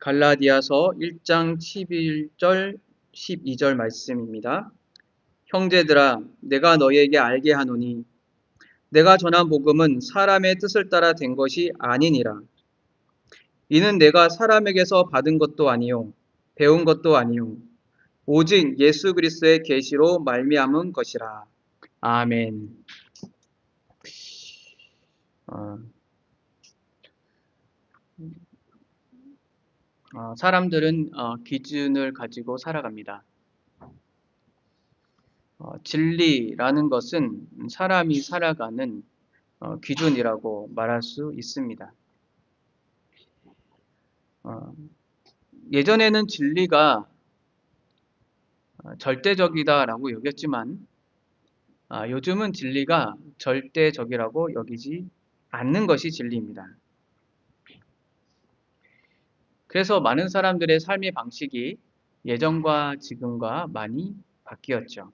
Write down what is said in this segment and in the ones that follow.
갈라디아서 1장 11절 12절 말씀입니다. 형제들아, 내가 너희에게 알게 하노니 내가 전한 복음은 사람의 뜻을 따라 된 것이 아니니라. 이는 내가 사람에게서 받은 것도 아니요 배운 것도 아니요 오직 예수 그리스도의 계시로 말미암은 것이라. 아멘. 사람들은 기준을 가지고 살아갑니다. 진리라는 것은 사람이 살아가는 기준이라고 말할 수 있습니다. 예전에는 진리가 절대적이다라고 여겼지만 요즘은 진리가 절대적이라고 여기지 않는 것이 진리입니다. 그래서 많은 사람들의 삶의 방식이 예전과 지금과 많이 바뀌었죠.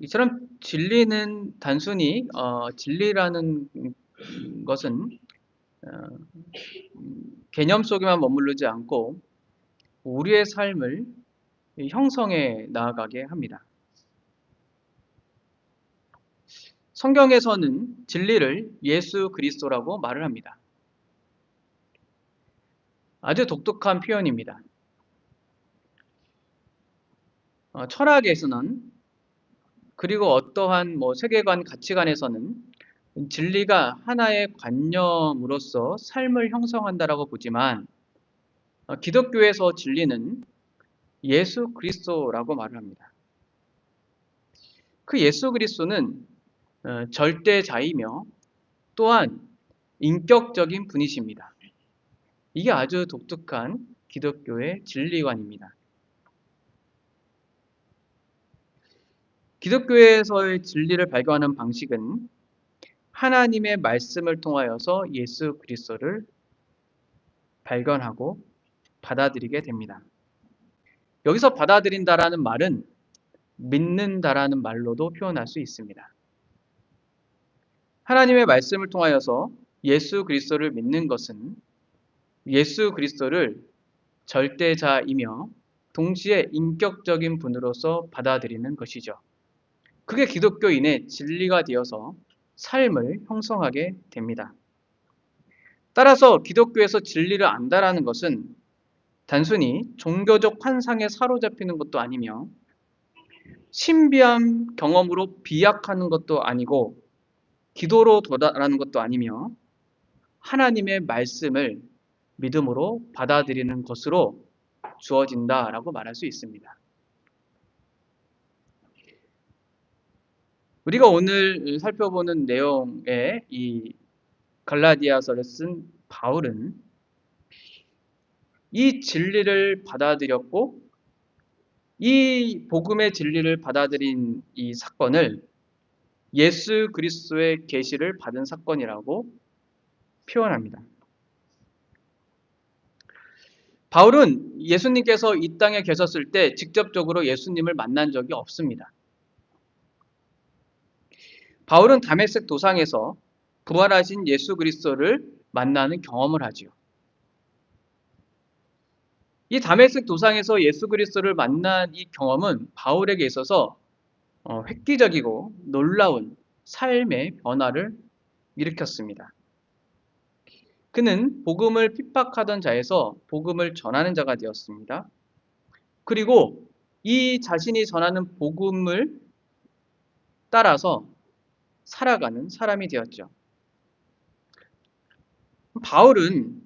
이처럼 진리는 단순히 진리라는 것은 개념 속에만 머무르지 않고 우리의 삶을 형성해 나아가게 합니다. 성경에서는 진리를 예수 그리스도라고 말을 합니다. 아주 독특한 표현입니다. 철학에서는 그리고 어떠한 세계관, 가치관에서는 진리가 하나의 관념으로서 삶을 형성한다라고 보지만 기독교에서 진리는 예수 그리스도라고 말을 합니다. 그 예수 그리스도는 절대자이며 또한 인격적인 분이십니다. 이게 아주 독특한 기독교의 진리관입니다. 기독교에서의 진리를 발견하는 방식은 하나님의 말씀을 통하여서 예수 그리스도를 발견하고 받아들이게 됩니다. 여기서 받아들인다라는 말은 믿는다라는 말로도 표현할 수 있습니다. 하나님의 말씀을 통하여서 예수 그리스도를 믿는 것은 예수 그리스도를 절대자이며 동시에 인격적인 분으로서 받아들이는 것이죠. 그게 기독교인의 진리가 되어서 삶을 형성하게 됩니다. 따라서 기독교에서 진리를 안다라는 것은 단순히 종교적 환상에 사로잡히는 것도 아니며 신비한 경험으로 비약하는 것도 아니고 기도로 도달하는 것도 아니며 하나님의 말씀을 믿음으로 받아들이는 것으로 주어진다라고 말할 수 있습니다. 우리가 오늘 살펴보는 내용의 이 갈라디아서를 쓴 바울은 이 진리를 받아들였고 이 복음의 진리를 받아들인 이 사건을 예수 그리스도의 계시를 받은 사건이라고 표현합니다. 바울은 예수님께서 이 땅에 계셨을 때 직접적으로 예수님을 만난 적이 없습니다. 바울은 다메섹 도상에서 부활하신 예수 그리스도를 만나는 경험을 하지요. 이 다메섹 도상에서 예수 그리스도를 만난 이 경험은 바울에게 있어서 획기적이고 놀라운 삶의 변화를 일으켰습니다. 그는 복음을 핍박하던 자에서 복음을 전하는 자가 되었습니다. 그리고 이 자신이 전하는 복음을 따라서 살아가는 사람이 되었죠. 바울은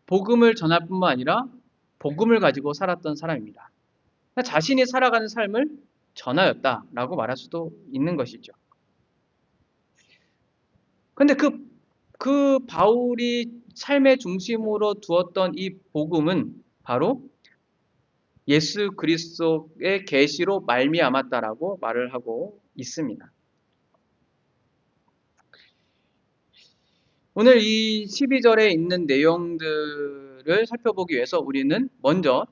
복음을 전할 뿐만 아니라 복음을 가지고 살았던 사람입니다. 자신이 살아가는 삶을 전하였다라고 말할 수도 있는 것이죠. 그런데 그 바울이 삶의 중심으로 두었던 이 복음은 바로 예수 그리스도의 계시로 말미암았다라고 말을 하고 있습니다. 오늘 이 12절에 있는 내용들을 살펴보기 위해서 우리는 먼저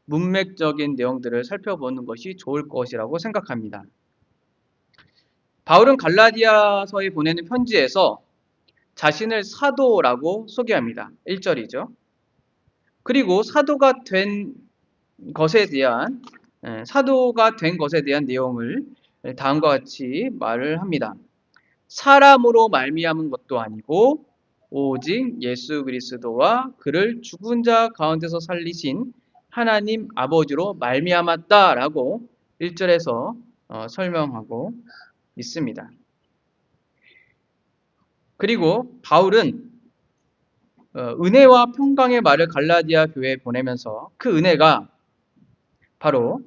문맥적인 내용들을 살펴보는 것이 좋을 것이라고 생각합니다. 바울은 갈라디아서에 보내는 편지에서 자신을 사도라고 소개합니다. 1절이죠. 그리고 사도가 된 것에 대한 내용을 다음과 같이 말을 합니다. 사람으로 말미암은 것도 아니고 오직 예수 그리스도와 그를 죽은 자 가운데서 살리신 하나님 아버지로 말미암았다라고 1절에서 설명하고 있습니다. 그리고 바울은 은혜와 평강의 말을 갈라디아 교회에 보내면서 그 은혜가 바로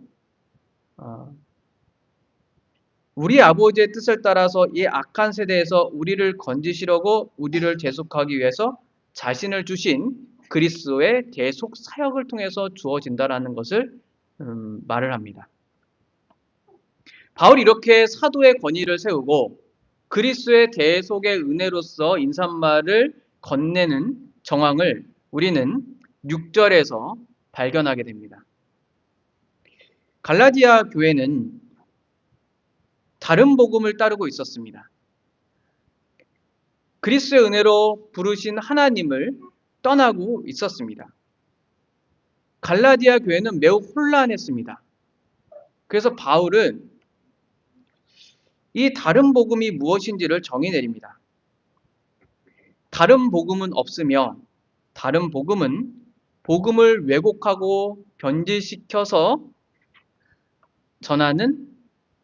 우리 아버지의 뜻을 따라서 이 악한 세대에서 우리를 건지시려고 우리를 대속하기 위해서 자신을 주신 그리스도의 대속 사역을 통해서 주어진다라는 것을 말을 합니다. 바울이 이렇게 사도의 권위를 세우고 그리스도의 대속의 은혜로서 인사말을 건네는 정황을 우리는 6절에서 발견하게 됩니다. 갈라디아 교회는 다른 복음을 따르고 있었습니다. 그리스도의 은혜로 부르신 하나님을 떠나고 있었습니다. 갈라디아 교회는 매우 혼란했습니다. 그래서 바울은 이 다른 복음이 무엇인지를 정의 내립니다. 다른 복음은 없으며 다른 복음은 복음을 왜곡하고 변질시켜서 전하는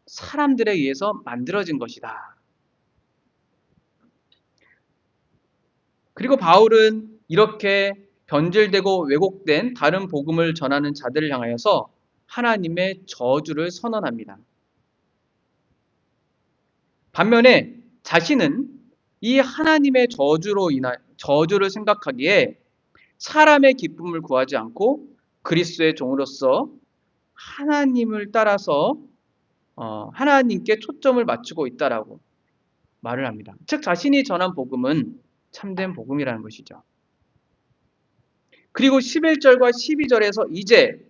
사람들에 의해서 만들어진 것이다. 그리고 바울은 이렇게 변질되고 왜곡된 다른 복음을 전하는 자들을 향하여서 하나님의 저주를 선언합니다. 반면에 자신은 이 하나님의 저주를 생각하기에 사람의 기쁨을 구하지 않고 그리스도의 종으로서 하나님을 따라서 하나님께 초점을 맞추고 있다라고 말을 합니다. 즉 자신이 전한 복음은 참된 복음이라는 것이죠. 그리고 11절과 12절에서 이제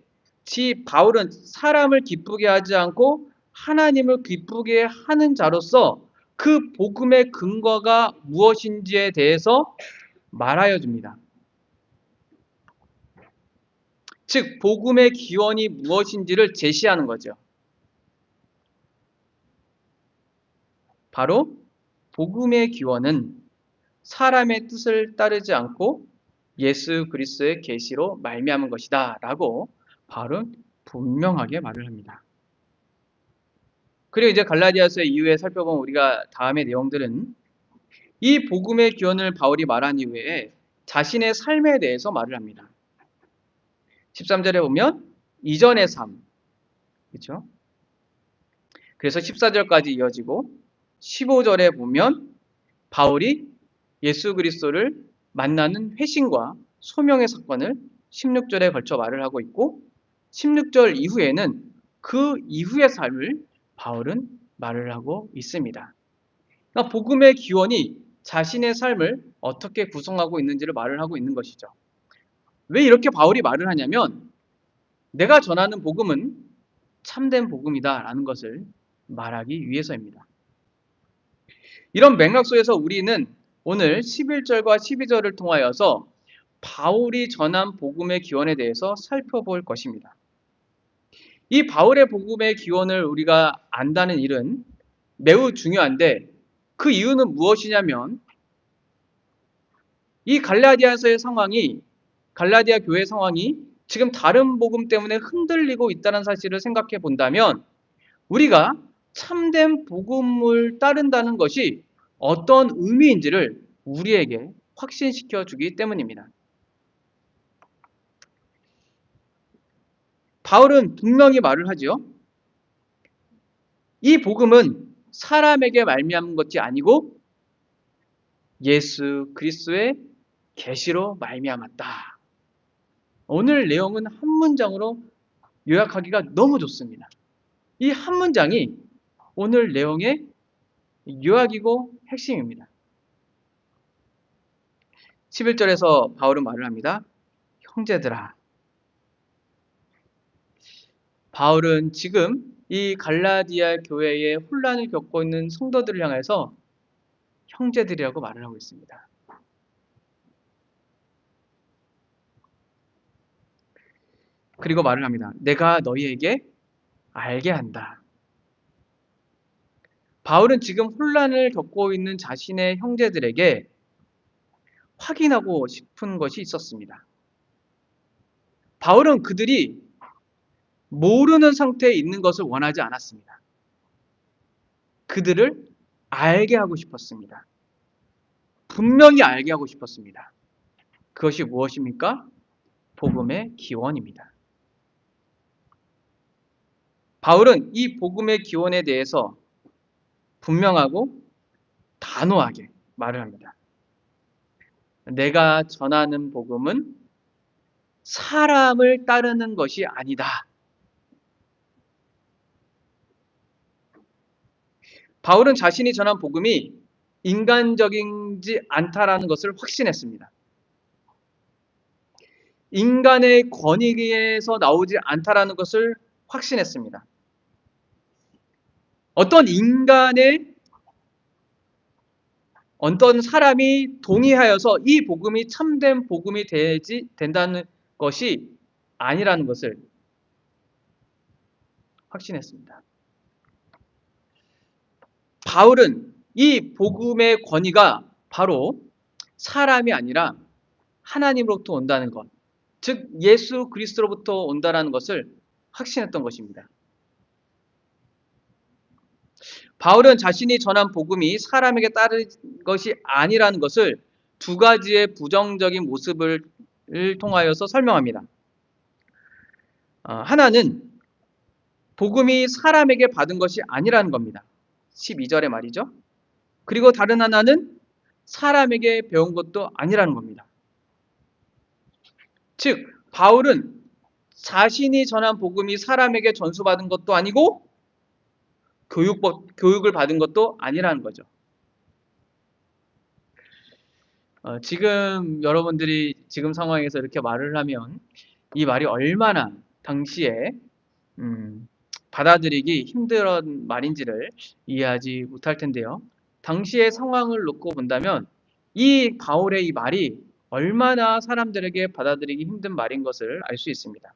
바울은 사람을 기쁘게 하지 않고 하나님을 기쁘게 하는 자로서 그 복음의 근거가 무엇인지에 대해서 말하여 줍니다. 즉 복음의 기원이 무엇인지를 제시하는 거죠. 바로 복음의 기원은 사람의 뜻을 따르지 않고 예수 그리스도의 계시로 말미암은 것이다 라고 바울은 분명하게 말을 합니다. 그리고 이제 갈라디아서 이후에 살펴본 우리가 다음의 내용들은 이 복음의 기원을 바울이 말한 이후에 자신의 삶에 대해서 말을 합니다. 13절에 보면 이전의 삶, 그렇죠? 그래서 14절까지 이어지고 15절에 보면 바울이 예수 그리스도를 만나는 회심과 소명의 사건을 16절에 걸쳐 말을 하고 있고 16절 이후에는 그 이후의 삶을 바울은 말을 하고 있습니다. 그러니까 복음의 기원이 자신의 삶을 어떻게 구성하고 있는지를 말을 하고 있는 것이죠. 왜 이렇게 바울이 말을 하냐면 내가 전하는 복음은 참된 복음이다라는 것을 말하기 위해서입니다. 이런 맥락 속에서 우리는 오늘 11절과 12절을 통하여서 바울이 전한 복음의 기원에 대해서 살펴볼 것입니다. 이 바울의 복음의 기원을 우리가 안다는 일은 매우 중요한데 그 이유는 무엇이냐면 이 갈라디아 교회의 상황이 지금 다른 복음 때문에 흔들리고 있다는 사실을 생각해 본다면 우리가 참된 복음을 따른다는 것이 어떤 의미인지를 우리에게 확신시켜 주기 때문입니다. 바울은 분명히 말을 하죠. 이 복음은 사람에게 말미암은 것이 아니고 예수 그리스도의 계시로 말미암았다. 오늘 내용은 한 문장으로 요약하기가 너무 좋습니다. 이 한 문장이 오늘 내용의 요약이고 핵심입니다. 11절에서 바울은 말을 합니다. 형제들아. 바울은 지금 이 갈라디아 교회의 혼란을 겪고 있는 성도들을 향해서 형제들이라고 말을 하고 있습니다. 그리고 말을 합니다. 내가 너희에게 알게 한다. 바울은 지금 혼란을 겪고 있는 자신의 형제들에게 확인하고 싶은 것이 있었습니다. 바울은 그들이 모르는 상태에 있는 것을 원하지 않았습니다. 그들을 알게 하고 싶었습니다. 분명히 알게 하고 싶었습니다. 그것이 무엇입니까? 복음의 기원입니다. 바울은 이 복음의 기원에 대해서 분명하고 단호하게 말을 합니다. 내가 전하는 복음은 사람을 따르는 것이 아니다. 바울은 자신이 전한 복음이 인간적이지 않다라는 것을 확신했습니다. 인간의 권위에서 나오지 않다라는 것을 확신했습니다. 어떤 사람이 동의하여서 이 복음이 참된 복음이 된다는 것이 아니라는 것을 확신했습니다. 바울은 이 복음의 권위가 바로 사람이 아니라 하나님으로부터 온다는 것, 즉 예수 그리스도로부터 온다는 것을 확신했던 것입니다. 바울은 자신이 전한 복음이 사람에게 따른 것이 아니라는 것을 두 가지의 부정적인 모습을 통하여서 설명합니다. 하나는 복음이 사람에게 받은 것이 아니라는 겁니다. 12절의 말이죠. 그리고 다른 하나는 사람에게 배운 것도 아니라는 겁니다. 즉 바울은 자신이 전한 복음이 사람에게 전수받은 것도 아니고 교육을 받은 것도 아니라는 거죠. 지금 여러분들이 지금 상황에서 이렇게 말을 하면 이 말이 얼마나 당시에 받아들이기 힘든 말인지를 이해하지 못할 텐데요. 당시의 상황을 놓고 본다면 이 바울의 이 말이 얼마나 사람들에게 받아들이기 힘든 말인 것을 알 수 있습니다.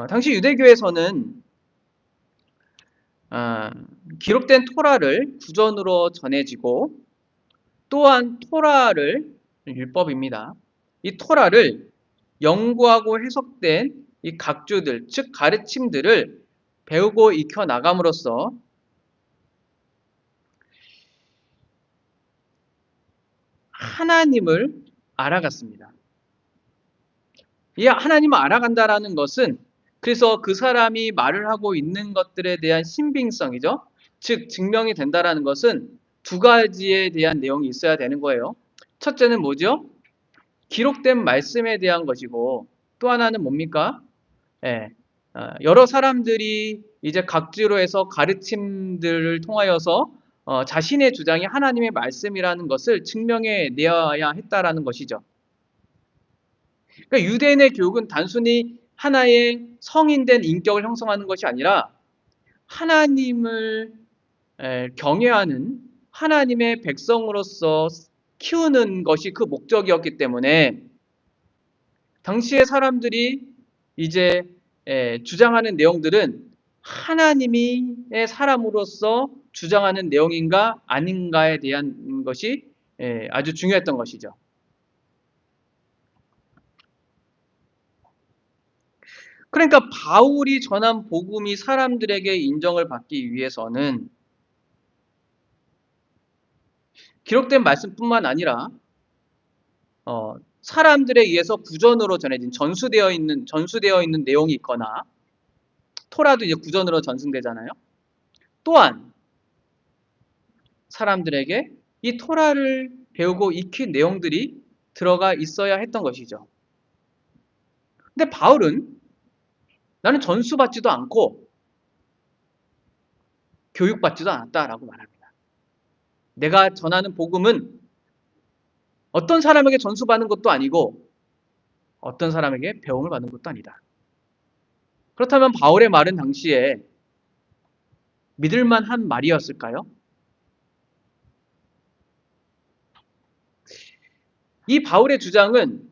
당시 유대교에서는 기록된 토라를 구전으로 전해지고 또한 토라를 율법입니다. 이 토라를 연구하고 해석된 이 각주들, 즉 가르침들을 배우고 익혀 나감으로써 하나님을 알아갔습니다. 이 하나님을 알아간다라는 것은 그래서 그 사람이 말을 하고 있는 것들에 대한 신빙성이죠. 즉 증명이 된다라는 것은 두 가지에 대한 내용이 있어야 되는 거예요. 첫째는 뭐죠? 기록된 말씀에 대한 것이고 또 하나는 뭡니까? 여러 사람들이 이제 각지로 해서 가르침들을 통하여서 자신의 주장이 하나님의 말씀이라는 것을 증명해 내어야 했다라는 것이죠. 그러니까 유대인의 교육은 단순히 하나의 성인된 인격을 형성하는 것이 아니라 하나님을 경외하는 하나님의 백성으로서 키우는 것이 그 목적이었기 때문에 당시의 사람들이 이제 주장하는 내용들은 하나님의 사람으로서 주장하는 내용인가 아닌가에 대한 것이 아주 중요했던 것이죠. 그러니까 바울이 전한 복음이 사람들에게 인정을 받기 위해서는 기록된 말씀뿐만 아니라 사람들에 의해서 구전으로 전해진 전수되어 있는 내용이 있거나 토라도 이제 구전으로 전승되잖아요. 또한 사람들에게 이 토라를 배우고 익힌 내용들이 들어가 있어야 했던 것이죠. 근데 바울은 나는 전수받지도 않고 교육받지도 않았다라고 말합니다. 내가 전하는 복음은 어떤 사람에게 전수받는 것도 아니고 어떤 사람에게 배움을 받는 것도 아니다. 그렇다면 바울의 말은 당시에 믿을만한 말이었을까요? 이 바울의 주장은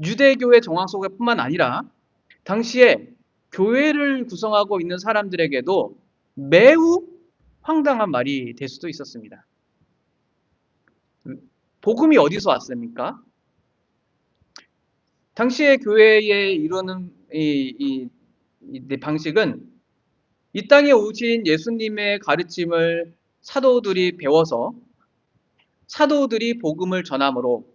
유대교의 정황 속에뿐만 아니라 당시에 교회를 구성하고 있는 사람들에게도 매우 황당한 말이 될 수도 있었습니다. 복음이 어디서 왔습니까? 당시의 교회에 이루는 이 방식은 이 땅에 오신 예수님의 가르침을 사도들이 배워서 사도들이 복음을 전함으로,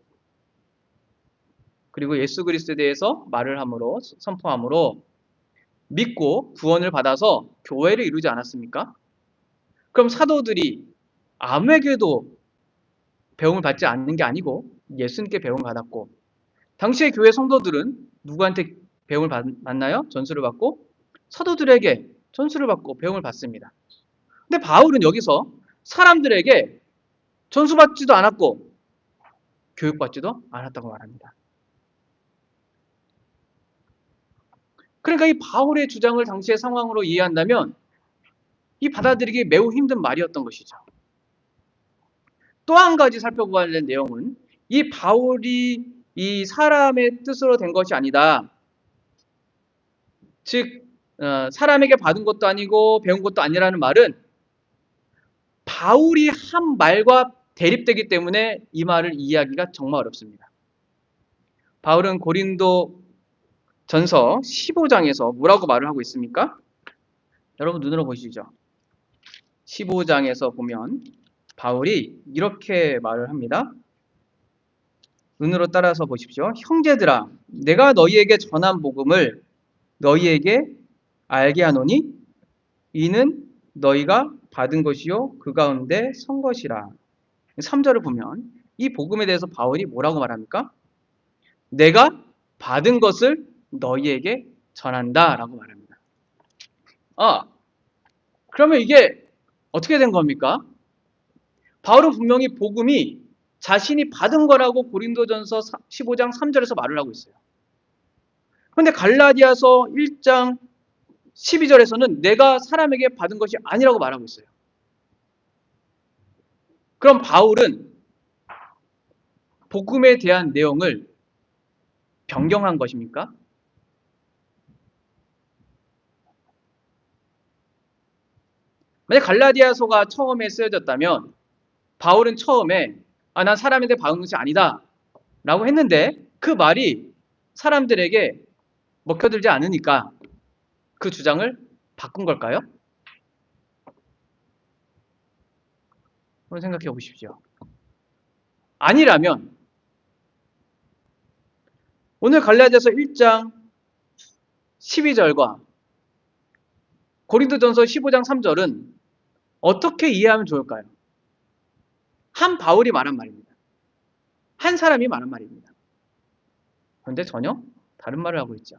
그리고 예수 그리스도에 대해서 말을 함으로, 선포함으로 믿고 구원을 받아서 교회를 이루지 않았습니까? 그럼 사도들이 아무에게도 배움을 받지 않는 게 아니고 예수님께 배움을 받았고, 당시의 교회 성도들은 누구한테 배움을 받나요? 전수를 받고 사도들에게 전수를 받고 배움을 받습니다. 근데 바울은 여기서 사람들에게 전수받지도 않았고 교육받지도 않았다고 말합니다. 그러니까 이 바울의 주장을 당시의 상황으로 이해한다면 이 받아들이기 매우 힘든 말이었던 것이죠. 또 한 가지 살펴봐야 할 내용은 이 바울이 이 사람의 뜻으로 된 것이 아니다. 즉 사람에게 받은 것도 아니고 배운 것도 아니라는 말은 바울이 한 말과 대립되기 때문에 이 말을 이해하기가 정말 어렵습니다. 바울은 고린도 전서 15장에서 뭐라고 말을 하고 있습니까? 여러분 눈으로 보시죠. 15장에서 보면 바울이 이렇게 말을 합니다. 눈으로 따라서 보십시오. 형제들아, 내가 너희에게 전한 복음을 너희에게 알게 하노니 이는 너희가 받은 것이요 그 가운데 선 것이라. 3절을 보면 이 복음에 대해서 바울이 뭐라고 말합니까? 내가 받은 것을 너희에게 전한다 라고 말합니다. 그러면 이게 어떻게 된 겁니까? 바울은 분명히 복음이 자신이 받은 거라고 고린도전서 15장 3절에서 말을 하고 있어요. 그런데 갈라디아서 1장 12절에서는 내가 사람에게 받은 것이 아니라고 말하고 있어요. 그럼 바울은 복음에 대한 내용을 변경한 것입니까? 만약 갈라디아서가 처음에 쓰여졌다면 바울은 처음에 난 사람한테 받은 것이 아니다 라고 했는데 그 말이 사람들에게 먹혀들지 않으니까 그 주장을 바꾼 걸까요? 한번 생각해 보십시오. 아니라면 오늘 갈라디아서 1장 12절과 고린도전서 15장 3절은 어떻게 이해하면 좋을까요? 한 바울이 말한 말입니다. 한 사람이 말한 말입니다. 그런데 전혀 다른 말을 하고 있죠.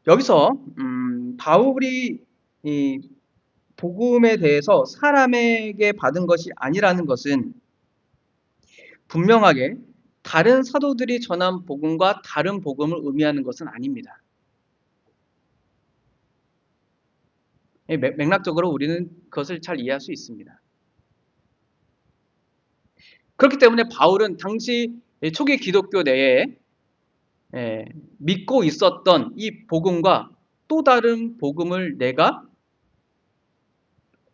여기서 바울이 이 복음에 대해서 사람에게 받은 것이 아니라는 것은 분명하게 다른 사도들이 전한 복음과 다른 복음을 의미하는 것은 아닙니다. 맥락적으로 우리는 그것을 잘 이해할 수 있습니다. 그렇기 때문에 바울은 당시 초기 기독교 내에 믿고 있었던 이 복음과 또 다른 복음을 내가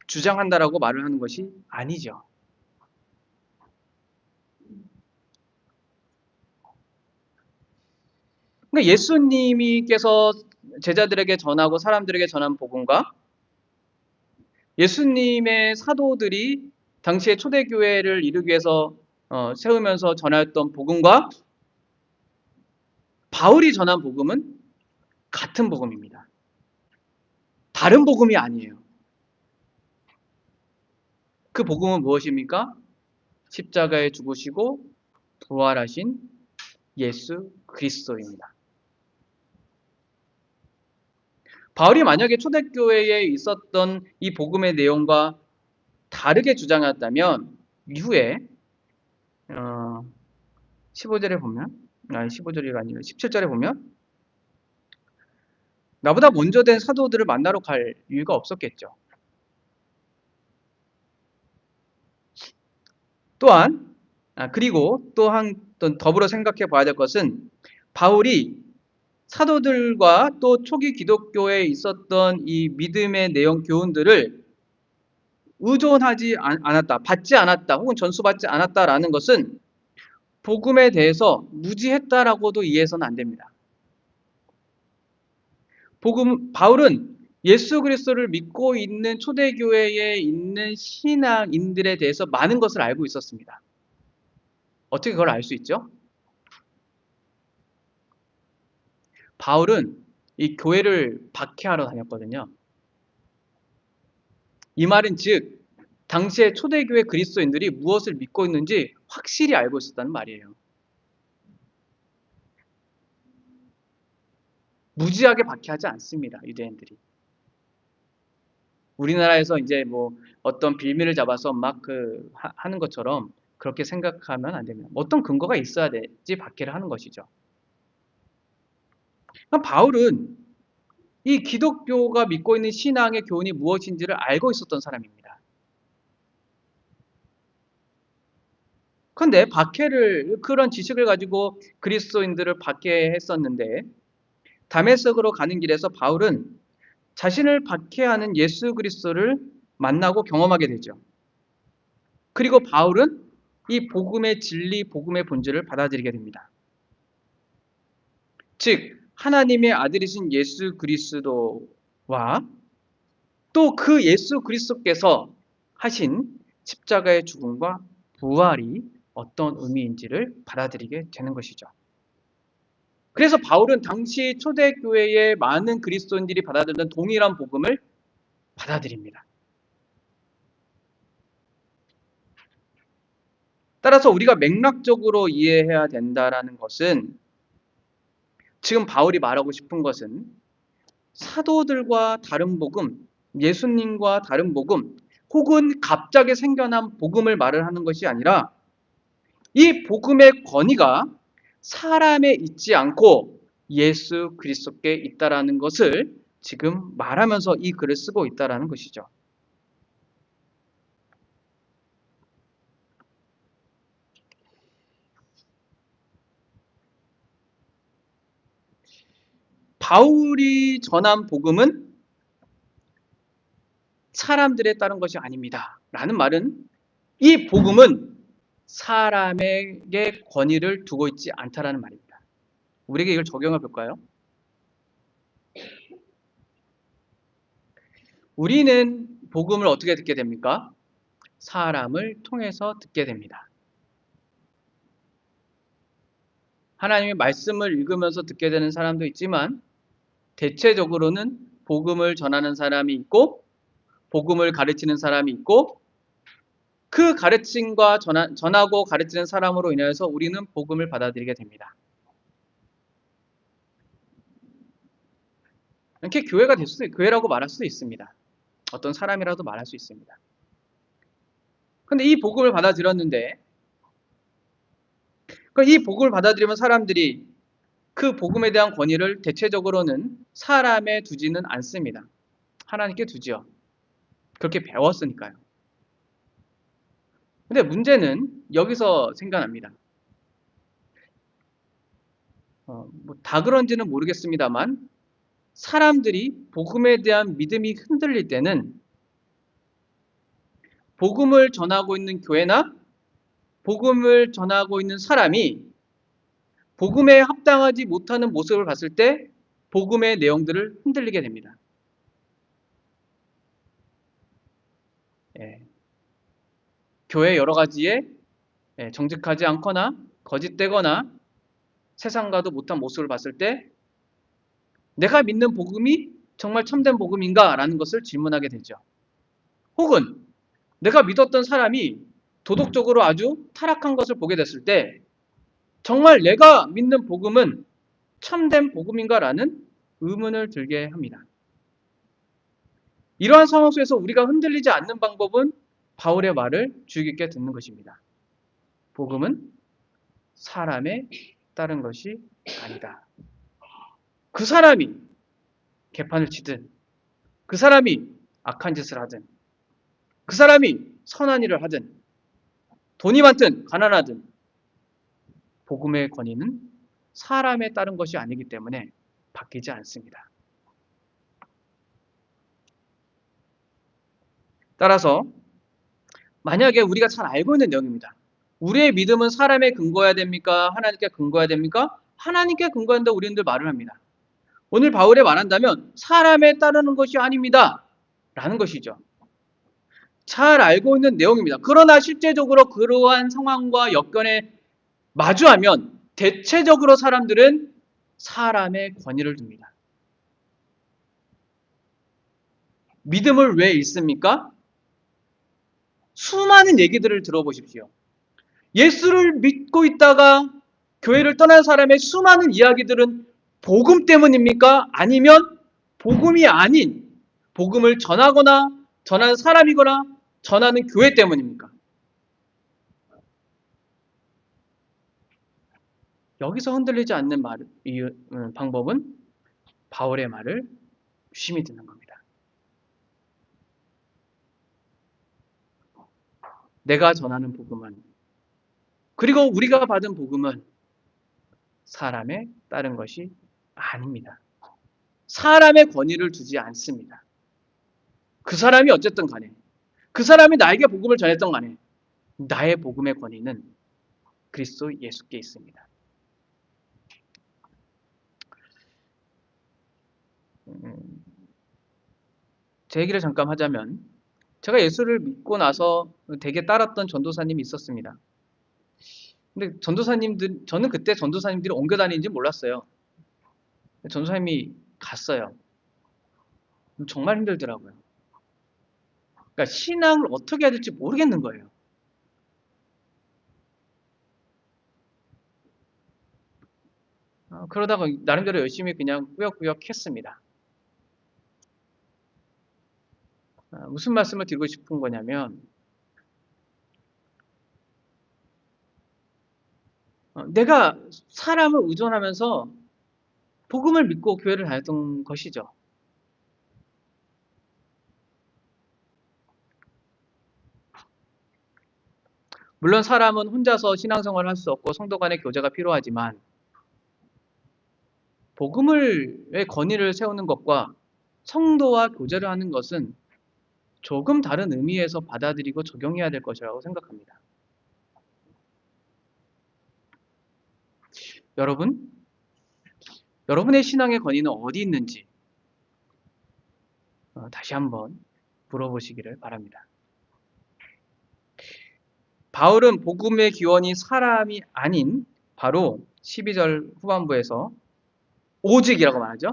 주장한다라고 말을 하는 것이 아니죠. 그러니까 예수님께서 제자들에게 전하고 사람들에게 전한 복음과 예수님의 사도들이 당시에 초대교회를 이루기 위해서 세우면서 전하였던 복음과 바울이 전한 복음은 같은 복음입니다. 다른 복음이 아니에요. 그 복음은 무엇입니까? 십자가에 죽으시고 부활하신 예수 그리스도입니다. 바울이 만약에 초대교회에 있었던 이 복음의 내용과 다르게 주장했다면 이후에 15절에 보면 15절이 아니라 17절에 보면 나보다 먼저 된 사도들을 만나러 갈 이유가 없었겠죠. 또한 그리고 또 더불어 생각해 봐야 될 것은 바울이 사도들과 또 초기 기독교에 있었던 이 믿음의 내용 교훈들을 의존하지 않았다, 받지 않았다, 혹은 전수받지 않았다라는 것은 복음에 대해서 무지했다라고도 이해해서는 안 됩니다. 바울은 예수 그리스도를 믿고 있는 초대교회에 있는 신앙인들에 대해서 많은 것을 알고 있었습니다. 어떻게 그걸 알 수 있죠? 바울은 이 교회를 박해하러 다녔거든요. 이 말은 즉 당시의 초대교회 그리스도인들이 무엇을 믿고 있는지 확실히 알고 있었다는 말이에요. 무지하게 박해하지 않습니다. 유대인들이. 우리나라에서 이제 뭐 어떤 빌미를 잡아서 막 하는 것처럼 그렇게 생각하면 안 됩니다. 어떤 근거가 있어야 되지 박해를 하는 것이죠. 바울은 이 기독교가 믿고 있는 신앙의 교훈이 무엇인지를 알고 있었던 사람입니다. 그런데 그런 지식을 가지고 그리스도인들을 박해했었는데 다메섹으로 가는 길에서 바울은 자신을 박해하는 예수 그리스도를 만나고 경험하게 되죠. 그리고 바울은 이 복음의 진리, 복음의 본질을 받아들이게 됩니다. 즉 하나님의 아들이신 예수 그리스도와 또 그 예수 그리스도께서 하신 십자가의 죽음과 부활이 어떤 의미인지를 받아들이게 되는 것이죠. 그래서 바울은 당시 초대교회의 많은 그리스도인들이 받아들였던 동일한 복음을 받아들입니다. 따라서 우리가 맥락적으로 이해해야 된다는 것은 지금 바울이 말하고 싶은 것은 사도들과 다른 복음, 예수님과 다른 복음, 혹은 갑자기 생겨난 복음을 말을 하는 것이 아니라 이 복음의 권위가 사람에 있지 않고 예수 그리스도께 있다라는 것을 지금 말하면서 이 글을 쓰고 있다라는 것이죠. 바울이 전한 복음은 사람들에 따른 것이 아닙니다. 라는 말은 이 복음은 사람에게 권위를 두고 있지 않다라는 말입니다. 우리에게 이걸 적용해 볼까요? 우리는 복음을 어떻게 듣게 됩니까? 사람을 통해서 듣게 됩니다. 하나님의 말씀을 읽으면서 듣게 되는 사람도 있지만 대체적으로는 복음을 전하는 사람이 있고 복음을 가르치는 사람이 있고 그 가르침과 전하고 가르치는 사람으로 인해서 우리는 복음을 받아들이게 됩니다. 이렇게 교회라고 말할 수도 있습니다. 어떤 사람이라도 말할 수 있습니다. 그런데 이 복음을 받아들였는데 이 복음을 받아들이면 사람들이 그 복음에 대한 권위를 대체적으로는 사람에 두지는 않습니다. 하나님께 두지요. 그렇게 배웠으니까요. 근데 문제는 여기서 생겨납니다. 다 그런지는 모르겠습니다만 사람들이 복음에 대한 믿음이 흔들릴 때는 복음을 전하고 있는 교회나 복음을 전하고 있는 사람이 복음에 합당하지 못하는 모습을 봤을 때 복음의 내용들을 흔들리게 됩니다. 예. 교회 여러 가지에 정직하지 않거나 거짓되거나 세상과도 못한 모습을 봤을 때 내가 믿는 복음이 정말 참된 복음인가? 라는 것을 질문하게 되죠. 혹은 내가 믿었던 사람이 도덕적으로 아주 타락한 것을 보게 됐을 때 정말 내가 믿는 복음은 참된 복음인가라는 의문을 들게 합니다. 이러한 상황 속에서 우리가 흔들리지 않는 방법은 바울의 말을 주의 깊게 듣는 것입니다. 복음은 사람에 따른 것이 아니다. 그 사람이 개판을 치든, 그 사람이 악한 짓을 하든, 그 사람이 선한 일을 하든, 돈이 많든 가난하든 복음의 권위는 사람에 따른 것이 아니기 때문에 바뀌지 않습니다. 따라서 만약에 우리가 잘 알고 있는 내용입니다. 우리의 믿음은 사람에 근거해야 됩니까? 하나님께 근거해야 됩니까? 하나님께 근거한다고 우리들 말을 합니다. 오늘 바울에 말한다면 사람에 따르는 것이 아닙니다. 라는 것이죠. 잘 알고 있는 내용입니다. 그러나 실제적으로 그러한 상황과 여건에 마주하면 대체적으로 사람들은 사람의 권위를 둡니다. 믿음을 왜 잃습니까? 수많은 얘기들을 들어보십시오. 예수를 믿고 있다가 교회를 떠난 사람의 수많은 이야기들은 복음 때문입니까? 아니면 복음이 아닌 복음을 전하거나 전하는 사람이거나 전하는 교회 때문입니까? 여기서 흔들리지 않는 방법은 바울의 말을 유심히 듣는 겁니다. 내가 전하는 복음은, 그리고 우리가 받은 복음은 사람에 따른 것이 아닙니다. 사람의 권위를 두지 않습니다. 그 사람이 어쨌든 간에, 그 사람이 나에게 복음을 전했던 간에 나의 복음의 권위는 그리스도 예수께 있습니다. 제 얘기를 잠깐 하자면, 제가 예수를 믿고 나서 되게 따랐던 전도사님이 있었습니다. 근데 저는 그때 전도사님들이 옮겨 다니는지 몰랐어요. 전도사님이 갔어요. 정말 힘들더라고요. 그러니까 신앙을 어떻게 해야 될지 모르겠는 거예요. 그러다가 나름대로 열심히 그냥 꾸역꾸역 했습니다. 무슨 말씀을 드리고 싶은 거냐면, 내가 사람을 의존하면서 복음을 믿고 교회를 다녔던 것이죠. 물론 사람은 혼자서 신앙생활을 할 수 없고 성도 간의 교제가 필요하지만 복음의 권위를 세우는 것과 성도와 교제를 하는 것은 조금 다른 의미에서 받아들이고 적용해야 될 것이라고 생각합니다. 여러분의 신앙의 권위는 어디 있는지 다시 한번 물어보시기를 바랍니다. 바울은 복음의 기원이 사람이 아닌 바로 12절 후반부에서 오직이라고 말하죠.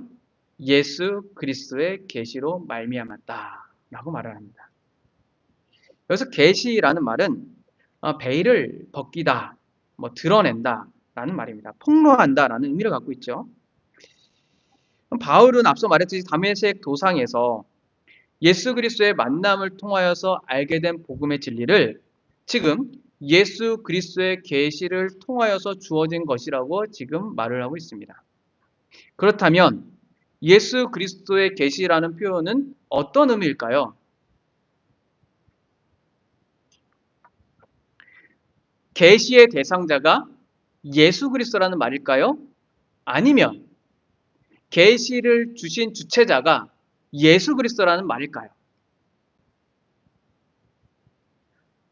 예수 그리스도의 계시로 말미암았다라고 말을 합니다. 여기서 계시라는 말은 베일을 벗기다, 드러낸다라는 말입니다. 폭로한다라는 의미를 갖고 있죠. 바울은 앞서 말했듯이 다메섹 도상에서 예수 그리스도의 만남을 통하여서 알게 된 복음의 진리를 지금 예수 그리스도의 계시를 통하여서 주어진 것이라고 지금 말을 하고 있습니다. 그렇다면 예수 그리스도의 계시라는 표현은 어떤 의미일까요? 계시의 대상자가 예수 그리스도라는 말일까요? 아니면 계시를 주신 주체자가 예수 그리스도라는 말일까요?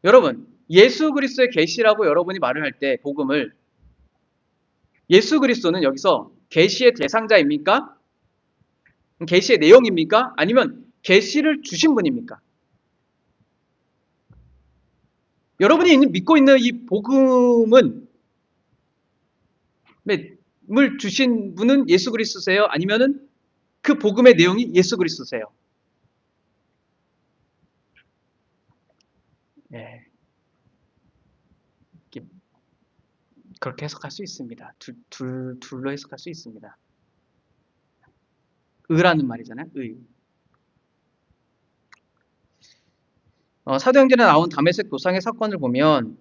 여러분, 예수 그리스도의 계시라고 여러분이 말을 할 때 복음을, 예수 그리스도는 여기서 계시의 대상자입니까? 계시의 내용입니까? 아니면 계시를 주신 분입니까? 여러분이 믿고 있는 이 복음은 을 주신 분은 예수 그리스도세요? 아니면은 그 복음의 내용이 예수 그리스도세요? 네, 그렇게 해석할 수 있습니다. 둘로 해석할 수 있습니다. 의라는 말이잖아요. 의. 사도행전에 나온 다메섹 도상의 사건을 보면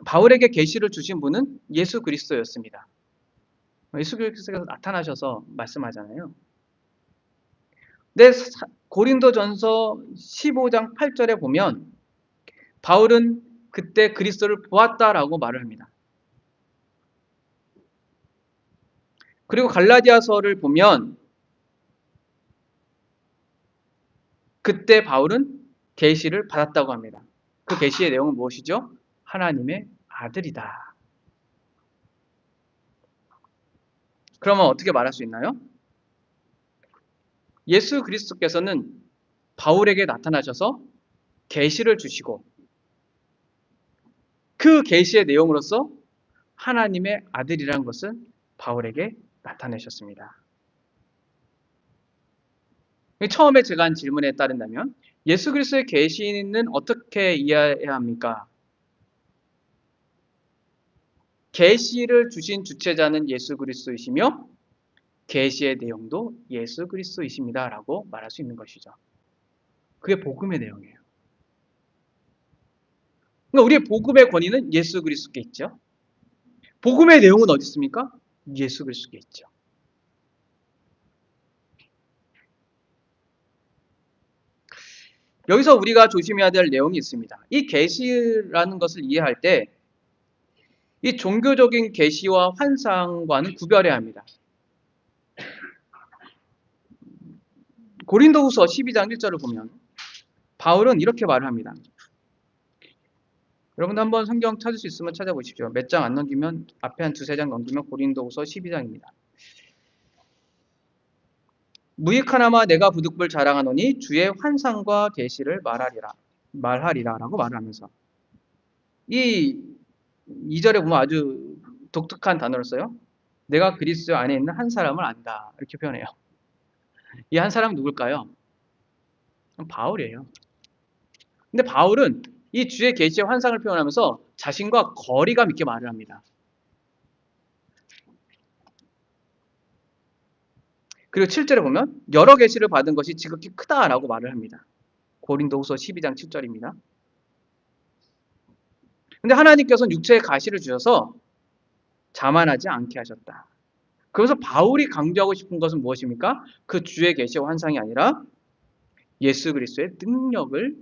바울에게 계시를 주신 분은 예수 그리스도였습니다. 예수 그리스도께서 나타나셔서 말씀하잖아요. 근데 고린도전서 15장 8절에 보면 바울은 그때 그리스도를 보았다라고 말을 합니다. 그리고 갈라디아서를 보면 그때 바울은 계시를 받았다고 합니다. 그 계시의 내용은 무엇이죠? 하나님의 아들이다. 그러면 어떻게 말할 수 있나요? 예수 그리스도께서는 바울에게 나타나셔서 계시를 주시고 그 계시의 내용으로서 하나님의 아들이라는 것을 바울에게 나타내셨습니다. 처음에 제가 한 질문에 따른다면 예수 그리스도의 계시는 어떻게 이해해야 합니까? 계시를 주신 주체자는 예수 그리스도이시며 계시의 내용도 예수 그리스도이십니다라고 말할 수 있는 것이죠. 그게 복음의 내용이에요. 그러니까 우리의 복음의 권위는 예수 그리스도께 있죠. 복음의 내용은 어디 있습니까? 예수 그리스도께 있죠. 여기서 우리가 조심해야 될 내용이 있습니다. 이 계시라는 것을 이해할 때 이 종교적인 계시와 환상과는 구별해야 합니다. 고린도후서 12장 1절을 보면 바울은 이렇게 말을 합니다. 여러분도 한번 성경 찾을 수 있으면 찾아보십시오. 몇 장 안 넘기면 앞에 한 두세 장 넘기면 고린도후서 12장입니다. 무익하나마 내가 부득불 자랑하노니 주의 환상과 계시를 말하리라라고 말을 하면서 이 2절에 보면 아주 독특한 단어를 써요. 내가 그리스도 안에 있는 한 사람을 안다 이렇게 표현해요. 이 한 사람은 누굴까요? 바울이에요. 근데 바울은 이 주의 계시의 환상을 표현하면서 자신과 거리감 있게 말을 합니다. 그리고 7절에 보면 여러 계시를 받은 것이 지극히 크다라고 말을 합니다. 고린도후서 12장 7절입니다. 근데 하나님께서는 육체의 가시를 주셔서 자만하지 않게 하셨다. 그래서 바울이 강조하고 싶은 것은 무엇입니까? 그 주의 계시와 환상이 아니라 예수 그리스도의 능력을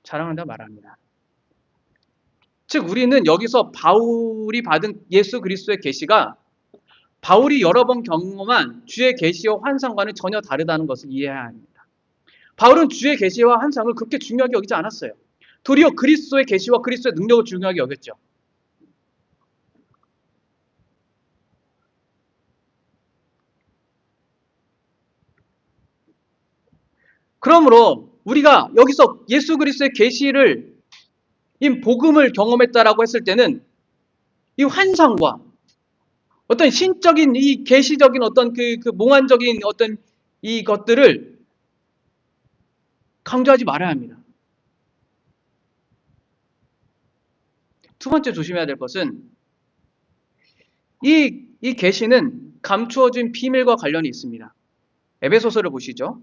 자랑한다 말합니다. 즉 우리는 여기서 바울이 받은 예수 그리스도의 계시가 바울이 여러 번 경험한 주의 계시와 환상과는 전혀 다르다는 것을 이해해야 합니다. 바울은 주의 계시와 환상을 그렇게 중요하게 여기지 않았어요. 도리어 그리스도의 계시와 그리스도의 능력을 중요하게 여겼죠. 그러므로 우리가 여기서 예수 그리스도의 계시를 이 복음을 경험했다라고 했을 때는 이 환상과 어떤 신적인 이 계시적인 어떤 그 몽환적인 어떤 이것들을 강조하지 말아야 합니다. 두 번째 조심해야 될 것은 이 계시는 감추어진 비밀과 관련이 있습니다. 에베소서를 보시죠.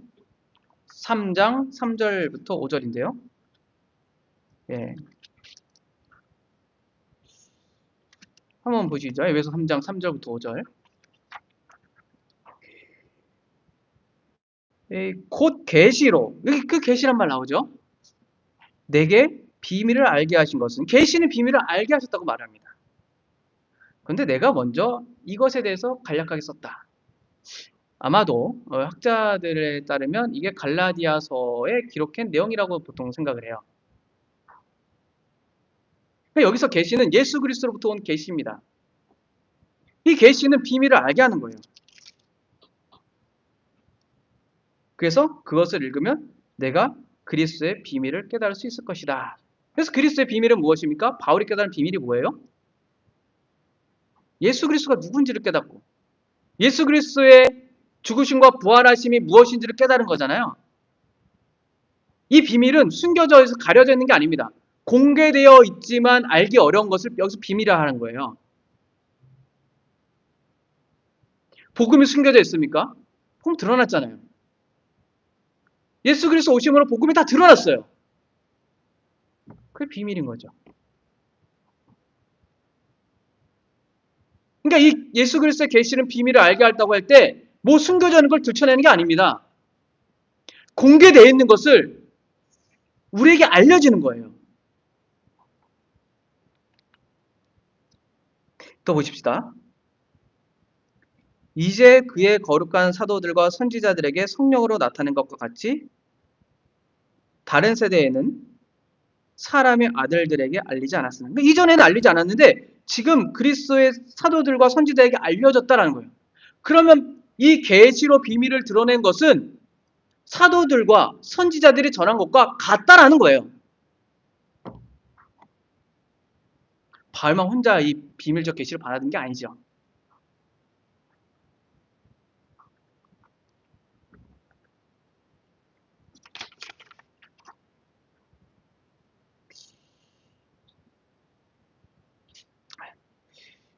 3장 3절부터 5절인데요. 예. 한번 보시죠. 에베소 3장 3절부터 5절. 곧 계시로 여기 그 계시란 말 나오죠. 내게 비밀을 알게 하신 것은 계시는 비밀을 알게 하셨다고 말합니다. 그런데 내가 먼저 이것에 대해서 간략하게 썼다. 아마도 학자들에 따르면 이게 갈라디아서에 기록한 내용이라고 보통 생각을 해요. 여기서 계시는 예수 그리스도로부터 온 계시입니다. 이 계시는 비밀을 알게 하는 거예요. 그래서 그것을 읽으면 내가 그리스도의 비밀을 깨달을 수 있을 것이다. 그래서 그리스도의 비밀은 무엇입니까? 바울이 깨달은 비밀이 뭐예요? 예수 그리스도가 누군지를 깨닫고 예수 그리스도의 죽으심과 부활하심이 무엇인지를 깨달은 거잖아요. 이 비밀은 숨겨져 있어 가려져 있는 게 아닙니다. 공개되어 있지만 알기 어려운 것을 여기서 비밀이라 하는 거예요. 복음이 숨겨져 있습니까? 복음 드러났잖아요. 예수 그리스도 오심으로 복음이 다 드러났어요. 그게 비밀인 거죠. 그러니까 이 예수 그리스도의 계시는 비밀을 알게 한다고 할 때 뭐 숨겨져 있는 걸 들춰내는 게 아닙니다. 공개되어 있는 것을 우리에게 알려지는 거예요. 또 보십시다. 이제 그의 거룩한 사도들과 선지자들에게 성령으로 나타낸 것과 같이 다른 세대에는 사람의 아들들에게 알리지 않았습니다. 그러니까 이전에는 알리지 않았는데 지금 그리스도의 사도들과 선지자에게 알려졌다라는 거예요. 그러면 이 계시로 비밀을 드러낸 것은 사도들과 선지자들이 전한 것과 같다라는 거예요. 바울만 혼자 이 비밀적 계시를 받아든 게 아니죠.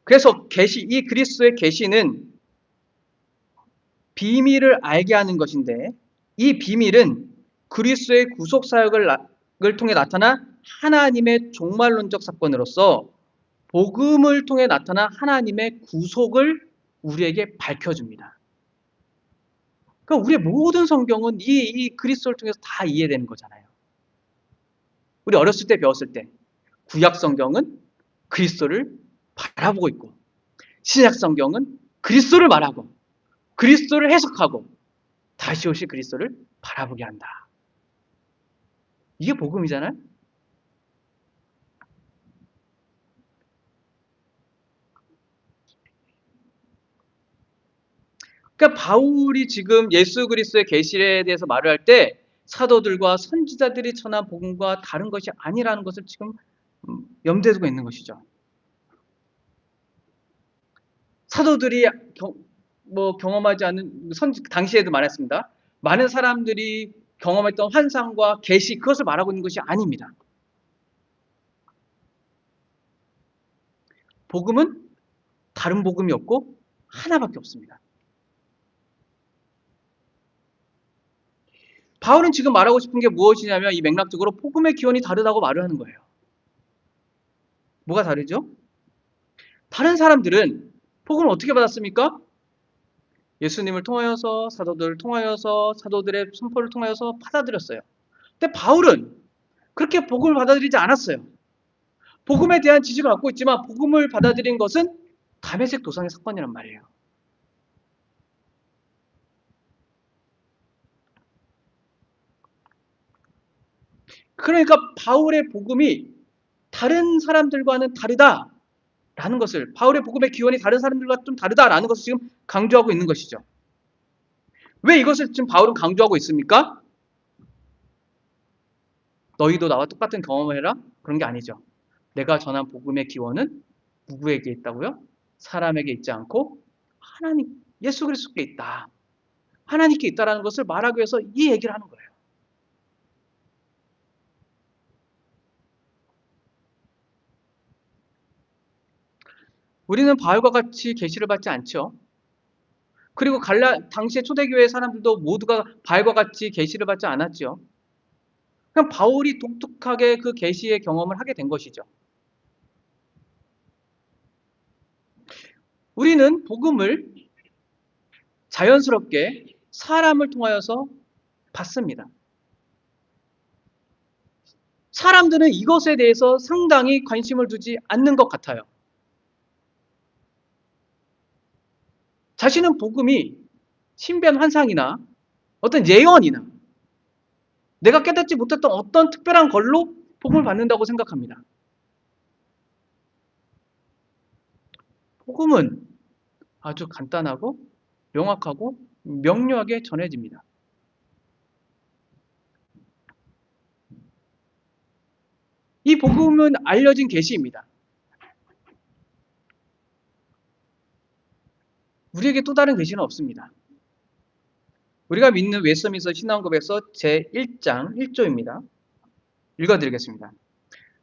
그래서 이 그리스도의 계시는 비밀을 알게 하는 것인데 이 비밀은 그리스도의 구속 사역을 통해 나타난 하나님의 종말론적 사건으로서 복음을 통해 나타난 하나님의 구속을 우리에게 밝혀줍니다. 그러니까 우리의 모든 성경은 이 그리스도를 통해서 다 이해되는 거잖아요. 우리 어렸을 때 배웠을 때 구약 성경은 그리스도를 바라보고 있고 신약 성경은 그리스도를 말하고 그리스도를 해석하고 다시 오실 그리스도를 바라보게 한다. 이게 복음이잖아요. 그러니까 바울이 지금 예수 그리스도의 계시에 대해서 말을 할 때 사도들과 선지자들이 전한 복음과 다른 것이 아니라는 것을 지금 염두에 두고 있는 것이죠. 사도들이 경험하지 않은 당시에도 말했습니다. 많은 사람들이 경험했던 환상과 계시 그것을 말하고 있는 것이 아닙니다. 복음은 다른 복음이 없고 하나밖에 없습니다. 바울은 지금 말하고 싶은 게 무엇이냐면 이 맥락적으로 복음의 기원이 다르다고 말을 하는 거예요. 뭐가 다르죠? 다른 사람들은 복음을 어떻게 받았습니까? 예수님을 통하여서 사도들을 통하여서 사도들의 선포를 통하여서 받아들였어요. 근데 바울은 그렇게 복음을 받아들이지 않았어요. 복음에 대한 지식을 갖고 있지만 복음을 받아들인 것은 다메섹 도상의 사건이란 말이에요. 그러니까 바울의 복음이 다른 사람들과는 다르다라는 것을 바울의 복음의 기원이 다른 사람들과 좀 다르다라는 것을 지금 강조하고 있는 것이죠. 왜 이것을 지금 바울은 강조하고 있습니까? 너희도 나와 똑같은 경험을 해라? 그런 게 아니죠. 내가 전한 복음의 기원은 누구에게 있다고요? 사람에게 있지 않고 하나님, 예수 그리스도께 있다. 하나님께 있다라는 것을 말하기 위해서 이 얘기를 하는 거예요. 우리는 바울과 같이 계시를 받지 않죠. 그리고 당시의 초대교회 사람들도 모두가 바울과 같이 계시를 받지 않았죠. 그냥 바울이 독특하게 그 계시의 경험을 하게 된 것이죠. 우리는 복음을 자연스럽게 사람을 통하여서 받습니다. 사람들은 이것에 대해서 상당히 관심을 두지 않는 것 같아요. 자신은 복음이 신비한 환상이나 어떤 예언이나 내가 깨닫지 못했던 어떤 특별한 걸로 복음을 받는다고 생각합니다. 복음은 아주 간단하고 명확하고 명료하게 전해집니다. 이 복음은 알려진 계시입니다. 우리에게 또 다른 계시는 없습니다. 우리가 믿는 웨스트민스터 신앙고백서 제1장 1조입니다. 읽어드리겠습니다.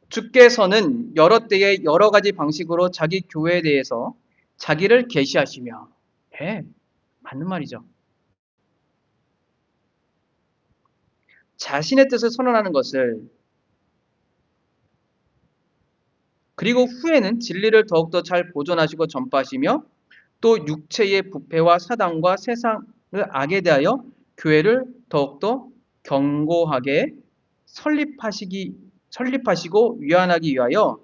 주께서는 여러 때에 여러 가지 방식으로 자기 교회에 대해서 자기를 계시하시며 맞는 말이죠. 자신의 뜻을 선언하는 것을 그리고 후에는 진리를 더욱더 잘 보존하시고 전파하시며 또 육체의 부패와 사단과 세상의 악에 대하여 교회를 더욱더 견고하게 설립하시고 위안하기 위하여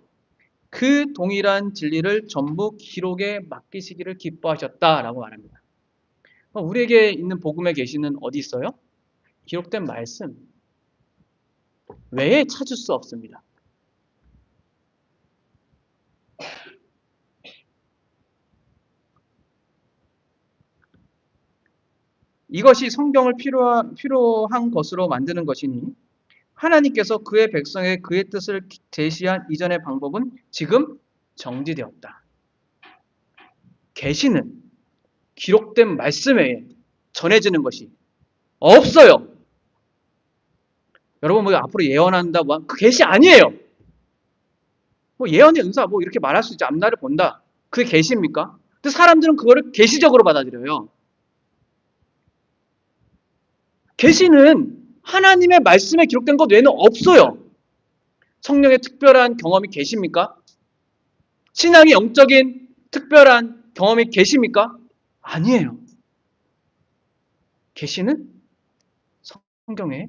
그 동일한 진리를 전부 기록에 맡기시기를 기뻐하셨다라고 말합니다. 우리에게 있는 복음의 계시는 어디 있어요? 기록된 말씀 외에 찾을 수 없습니다. 이것이 성경을 필요한 것으로 만드는 것이니 하나님께서 그의 백성에게 그의 뜻을 제시한 이전의 방법은 지금 정지되었다. 계시는 기록된 말씀 외에 전해지는 것이 없어요. 여러분 뭐 앞으로 예언한다 그 계시 아니에요. 뭐 예언의 은사 뭐 이렇게 말할 수 있지. 앞날을 본다. 그게 계시입니까? 근데 사람들은 그거를 계시적으로 받아들여요. 계시는 하나님의 말씀에 기록된 것 외에는 없어요. 성령의 특별한 경험이 계십니까? 신앙의 영적인 특별한 경험이 계십니까? 아니에요. 계시는 성경에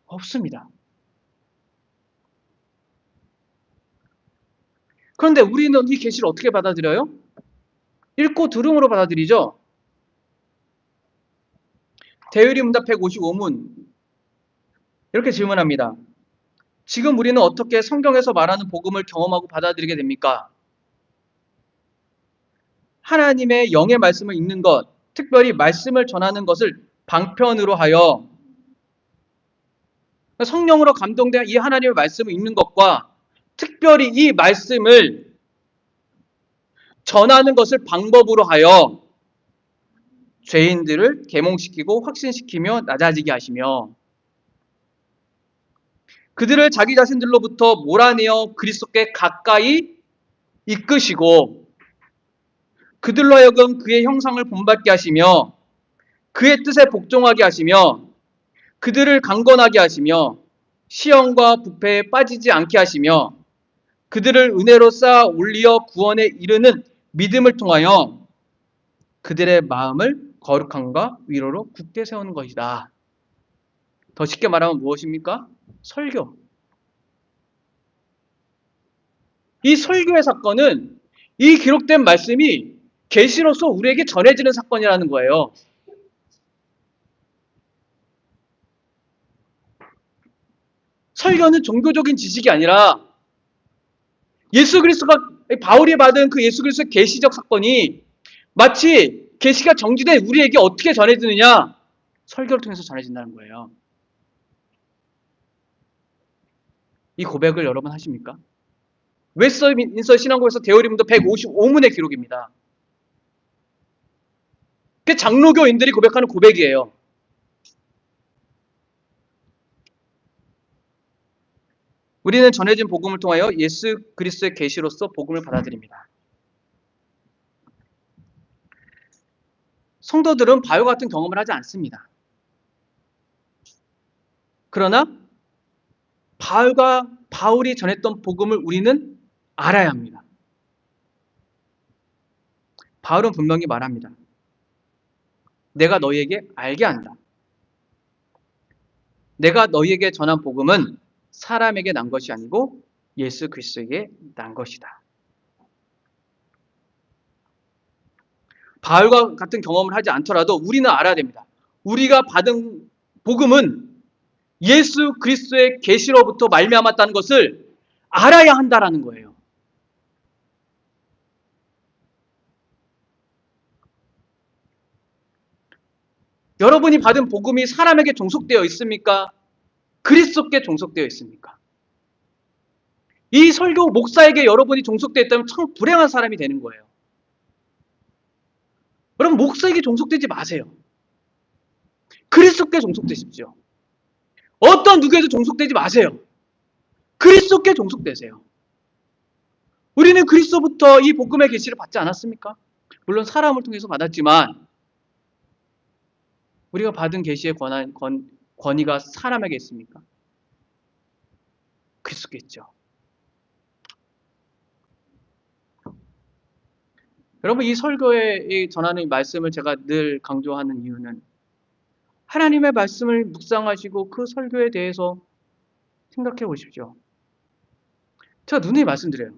없습니다. 그런데 우리는 이 계시를 어떻게 받아들여요? 읽고 들음으로 받아들이죠. 대의리문답 155문 이렇게 질문합니다. 지금 우리는 어떻게 성경에서 말하는 복음을 경험하고 받아들이게 됩니까? 하나님의 영의 말씀을 읽는 것, 특별히 말씀을 전하는 것을 방편으로 하여 성령으로 감동된 이 하나님의 말씀을 읽는 것과 특별히 이 말씀을 전하는 것을 방법으로 하여 죄인들을 계몽시키고 확신시키며 낮아지게 하시며 그들을 자기 자신들로부터 몰아내어 그리스도께 가까이 이끄시고 그들로 하여금 그의 형상을 본받게 하시며 그의 뜻에 복종하게 하시며 그들을 강건하게 하시며 시험과 부패에 빠지지 않게 하시며 그들을 은혜로 쌓아 올리어 구원에 이르는 믿음을 통하여 그들의 마음을 거룩함과 위로로 굳게 세우는 것이다. 더 쉽게 말하면 무엇입니까? 설교. 이 설교의 사건은 이 기록된 말씀이 계시로서 우리에게 전해지는 사건이라는 거예요. 설교는 종교적인 지식이 아니라 예수 그리스도가 바울이 받은 그 예수 그리스도의 계시적 사건이 마치 계시가 정지된 우리에게 어떻게 전해지느냐? 설교를 통해서 전해진다는 거예요. 이 고백을 여러분 하십니까? 웨스트민스터 신앙고에서 대의리문답 155문의 기록입니다. 그 장로교인들이 고백하는 고백이에요. 우리는 전해진 복음을 통하여 예수 그리스도의 계시로서 복음을 받아들입니다. 성도들은 바울 같은 경험을 하지 않습니다. 그러나 바울이 전했던 복음을 우리는 알아야 합니다. 바울은 분명히 말합니다. 내가 너희에게 알게 한다. 내가 너희에게 전한 복음은 사람에게 난 것이 아니고 예수 그리스도에게 난 것이다. 바울과 같은 경험을 하지 않더라도 우리는 알아야 됩니다. 우리가 받은 복음은 예수 그리스도의 계시로부터 말미암았다는 것을 알아야 한다라는 거예요. 여러분이 받은 복음이 사람에게 종속되어 있습니까? 그리스도께 종속되어 있습니까? 이 설교 목사에게 여러분이 종속되어 있다면 참 불행한 사람이 되는 거예요. 여러분 목사에게 종속되지 마세요. 그리스도께 종속되십시오. 어떤 누구에도 종속되지 마세요. 그리스도께 종속되세요. 우리는 그리스도부터 이 복음의 계시를 받지 않았습니까? 물론 사람을 통해서 받았지만 우리가 받은 계시의 권위가 사람에게 있습니까? 그리스도께 있죠. 여러분, 이 설교에 전하는 이 말씀을 제가 늘 강조하는 이유는 하나님의 말씀을 묵상하시고 그 설교에 대해서 생각해 보십시오. 제가 누누이 말씀드려요.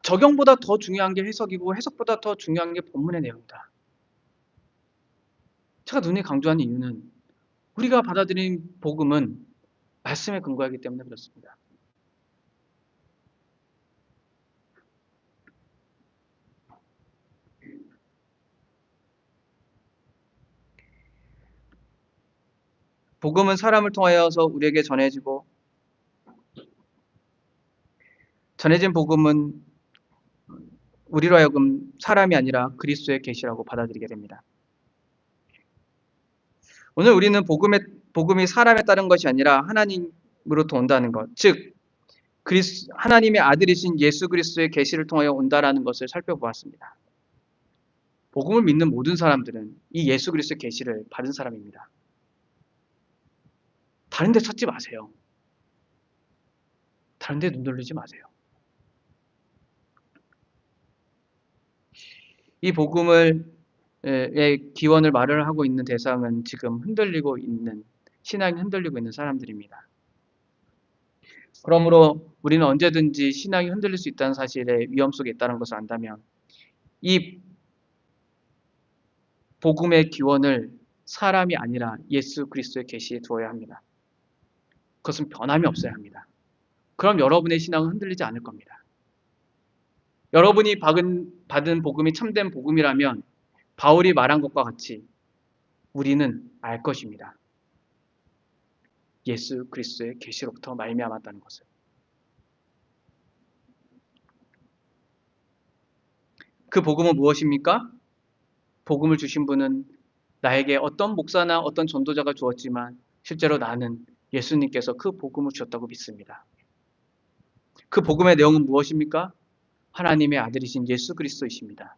적용보다 더 중요한 게 해석이고 해석보다 더 중요한 게 본문의 내용이다. 제가 누누이 강조하는 이유는 우리가 받아들인 복음은 말씀에 근거하기 때문에 그렇습니다. 복음은 사람을 통하여서 우리에게 전해지고 전해진 복음은 우리로 하여금 사람이 아니라 그리스도의 계시라고 받아들이게 됩니다. 오늘 우리는 복음이 사람에 따른 것이 아니라 하나님으로부터 온다는 것, 즉 하나님의 아들이신 예수 그리스도의 계시를 통하여 온다라는 것을 살펴보았습니다. 복음을 믿는 모든 사람들은 이 예수 그리스도의 계시를 받은 사람입니다. 다른 데 찾지 마세요. 다른 데 눈 돌리지 마세요. 이 복음의 기원을 말을 하고 있는 대상은 지금 신앙이 흔들리고 있는 사람들입니다. 그러므로 우리는 언제든지 신앙이 흔들릴 수 있다는 사실의 위험 속에 있다는 것을 안다면 이 복음의 기원을 사람이 아니라 예수 그리스도의 계시에 두어야 합니다. 그것은 변함이 없어야 합니다. 그럼 여러분의 신앙은 흔들리지 않을 겁니다. 여러분이 받은 복음이 참된 복음이라면 바울이 말한 것과 같이 우리는 알 것입니다. 예수 그리스도의 계시로부터 말미암았다는 것을. 그 복음은 무엇입니까? 복음을 주신 분은 나에게 어떤 목사나 어떤 전도자가 주었지만 실제로 나는 예수님께서 그 복음을 주셨다고 믿습니다. 그 복음의 내용은 무엇입니까? 하나님의 아들이신 예수 그리스도이십니다.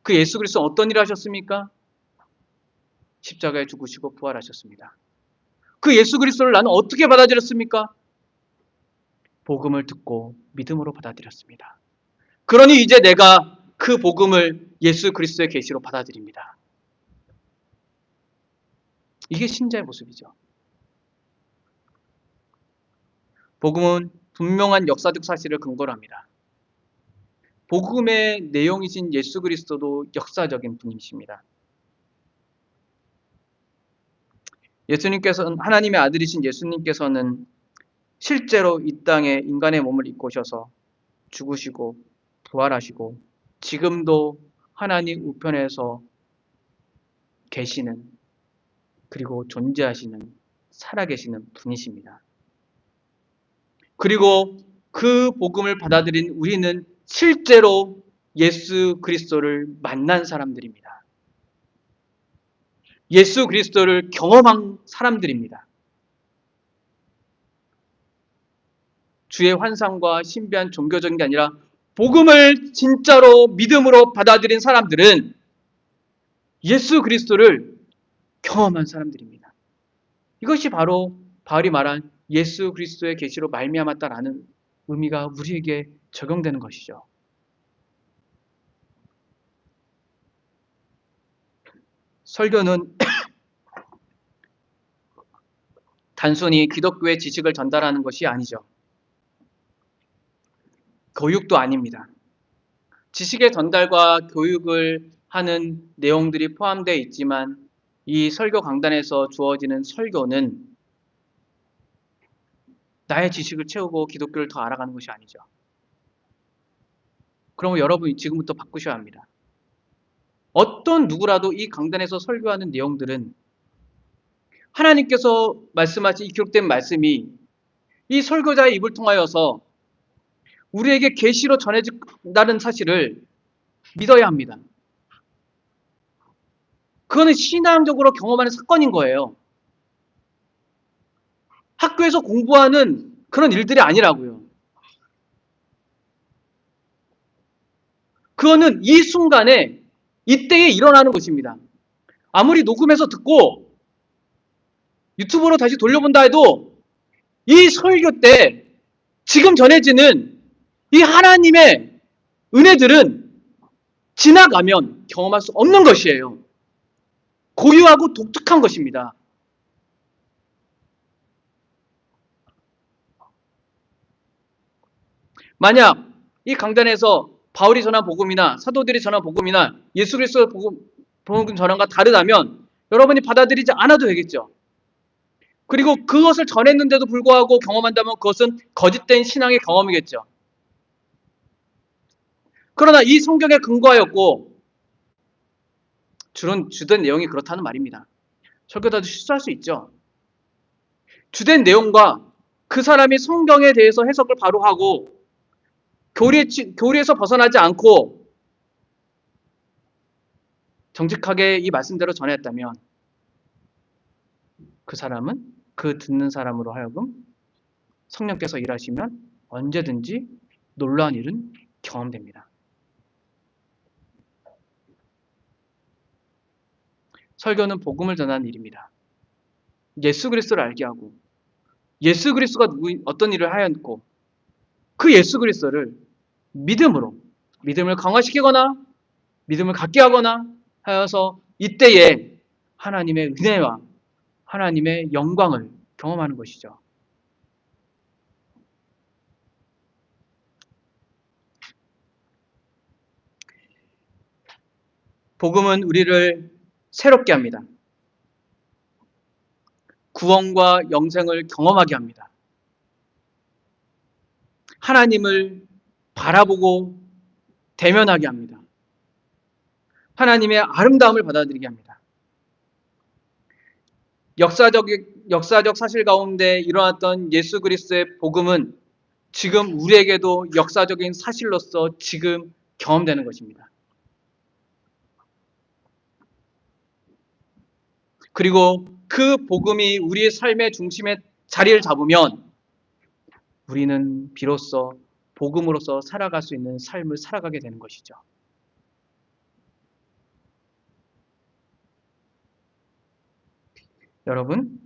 그 예수 그리스도는 어떤 일을 하셨습니까? 십자가에 죽으시고 부활하셨습니다. 그 예수 그리스도를 나는 어떻게 받아들였습니까? 복음을 듣고 믿음으로 받아들였습니다. 그러니 이제 내가 그 복음을 예수 그리스도의 계시로 받아들입니다. 이게 신자의 모습이죠. 복음은 분명한 역사적 사실을 근거로 합니다. 복음의 내용이신 예수 그리스도도 역사적인 분이십니다. 하나님의 아들이신 예수님께서는 실제로 이 땅에 인간의 몸을 입고 오셔서 죽으시고 부활하시고 지금도 하나님 우편에서 계시는, 그리고 존재하시는, 살아계시는 분이십니다. 그리고 그 복음을 받아들인 우리는 실제로 예수 그리스도를 만난 사람들입니다. 예수 그리스도를 경험한 사람들입니다. 주의 환상과 신비한 종교적인 게 아니라 복음을 진짜로 믿음으로 받아들인 사람들은 예수 그리스도를 경험한 사람들입니다. 이것이 바로 바울이 말한 예수 그리스도의 계시로 말미암았다라는 의미가 우리에게 적용되는 것이죠. 설교는 단순히 기독교의 지식을 전달하는 것이 아니죠. 교육도 아닙니다. 지식의 전달과 교육을 하는 내용들이 포함되어 있지만 이 설교 강단에서 주어지는 설교는 나의 지식을 채우고 기독교를 더 알아가는 것이 아니죠. 그러면 여러분이 지금부터 바꾸셔야 합니다. 어떤 누구라도 이 강단에서 설교하는 내용들은 하나님께서 말씀하신 이 기록된 말씀이 이 설교자의 입을 통하여서 우리에게 계시로 전해진다는 사실을 믿어야 합니다. 그거는 신앙적으로 경험하는 사건인 거예요. 학교에서 공부하는 그런 일들이 아니라고요. 그거는 이 순간에 이때에 일어나는 것입니다. 아무리 녹음해서 듣고 유튜브로 다시 돌려본다 해도 이 설교 때 지금 전해지는 이 하나님의 은혜들은 지나가면 경험할 수 없는 것이에요. 고유하고 독특한 것입니다. 만약 이 강단에서 바울이 전한 복음이나 사도들이 전한 복음이나 예수 그리스도의 복음 전환과 다르다면 여러분이 받아들이지 않아도 되겠죠. 그리고 그것을 전했는데도 불구하고 경험한다면 그것은 거짓된 신앙의 경험이겠죠. 그러나 이 성경에 근거하였고 주된 내용이 그렇다는 말입니다. 설교자도 실수할 수 있죠. 주된 내용과 그 사람이 성경에 대해서 해석을 바로 하고 교리에서 벗어나지 않고 정직하게 이 말씀대로 전했다면 그 사람은 그 듣는 사람으로 하여금 성령께서 일하시면 언제든지 놀라운 일은 경험됩니다. 설교는 복음을 전하는 일입니다. 예수 그리스도를 알게 하고 예수 그리스도가 어떤 일을 하였고 그 예수 그리스도를 믿음을 강화시키거나 믿음을 갖게 하거나 하여서 이때에 하나님의 은혜와 하나님의 영광을 경험하는 것이죠. 복음은 우리를 새롭게 합니다. 구원과 영생을 경험하게 합니다. 하나님을 바라보고 대면하게 합니다. 하나님의 아름다움을 받아들이게 합니다. 역사적 사실 가운데 일어났던 예수 그리스도의 복음은 지금 우리에게도 역사적인 사실로서 지금 경험되는 것입니다. 그리고 그 복음이 우리의 삶의 중심에 자리를 잡으면 우리는 비로소 복음으로서 살아갈 수 있는 삶을 살아가게 되는 것이죠. 여러분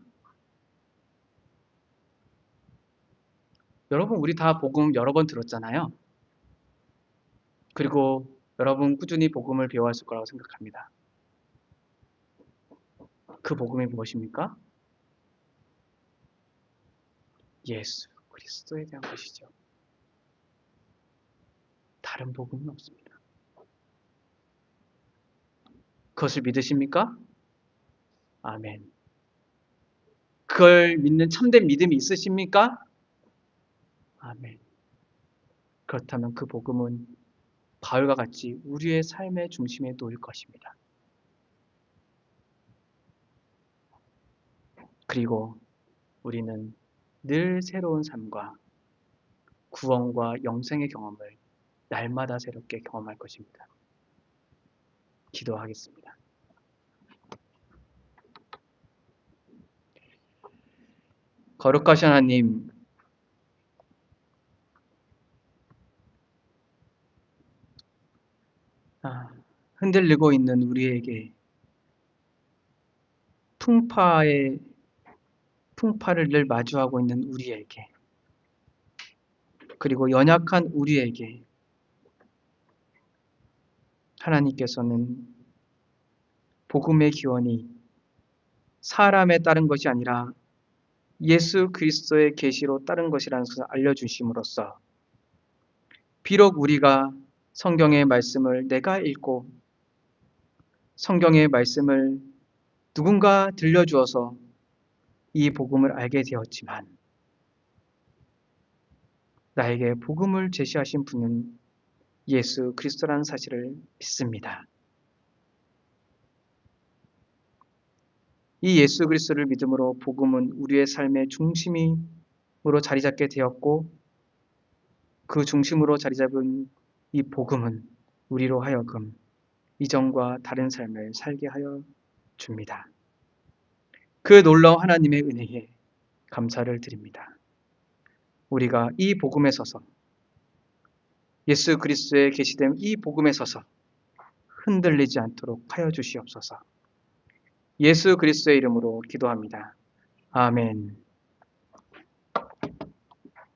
우리 다 복음 여러 번 들었잖아요. 그리고 여러분 꾸준히 복음을 배워왔을 거라고 생각합니다. 그 복음이 무엇입니까? 예수 그리스도에 대한 것이죠. 다른 복음은 없습니다. 그것을 믿으십니까? 아멘. 그걸 믿는 참된 믿음이 있으십니까? 아멘. 그렇다면 그 복음은 바울과 같이 우리의 삶의 중심에 놓일 것입니다. 그리고 우리는 늘 새로운 삶과 구원과 영생의 경험을 날마다 새롭게 경험할 것입니다. 기도하겠습니다. 거룩하신 하나님, 흔들리고 있는 우리에게 풍파를 늘 마주하고 있는 우리에게, 그리고 연약한 우리에게 하나님께서는 복음의 기원이 사람에 따른 것이 아니라 예수 그리스도의 계시로 따른 것이라는 것을 알려주심으로써 비록 우리가 성경의 말씀을 내가 읽고 성경의 말씀을 누군가 들려주어서 이 복음을 알게 되었지만 나에게 복음을 제시하신 분은 예수 그리스도라는 사실을 믿습니다. 이 예수 그리스도를 믿음으로 복음은 우리의 삶의 중심으로 자리 잡게 되었고 그 중심으로 자리 잡은 이 복음은 우리로 하여금 이전과 다른 삶을 살게 하여 줍니다. 그 놀라운 하나님의 은혜에 감사를 드립니다. 우리가 이 복음에 서서 예수 그리스도의 계시된 이 복음에 서서 흔들리지 않도록 하여 주시옵소서. 예수 그리스도의 이름으로 기도합니다. 아멘.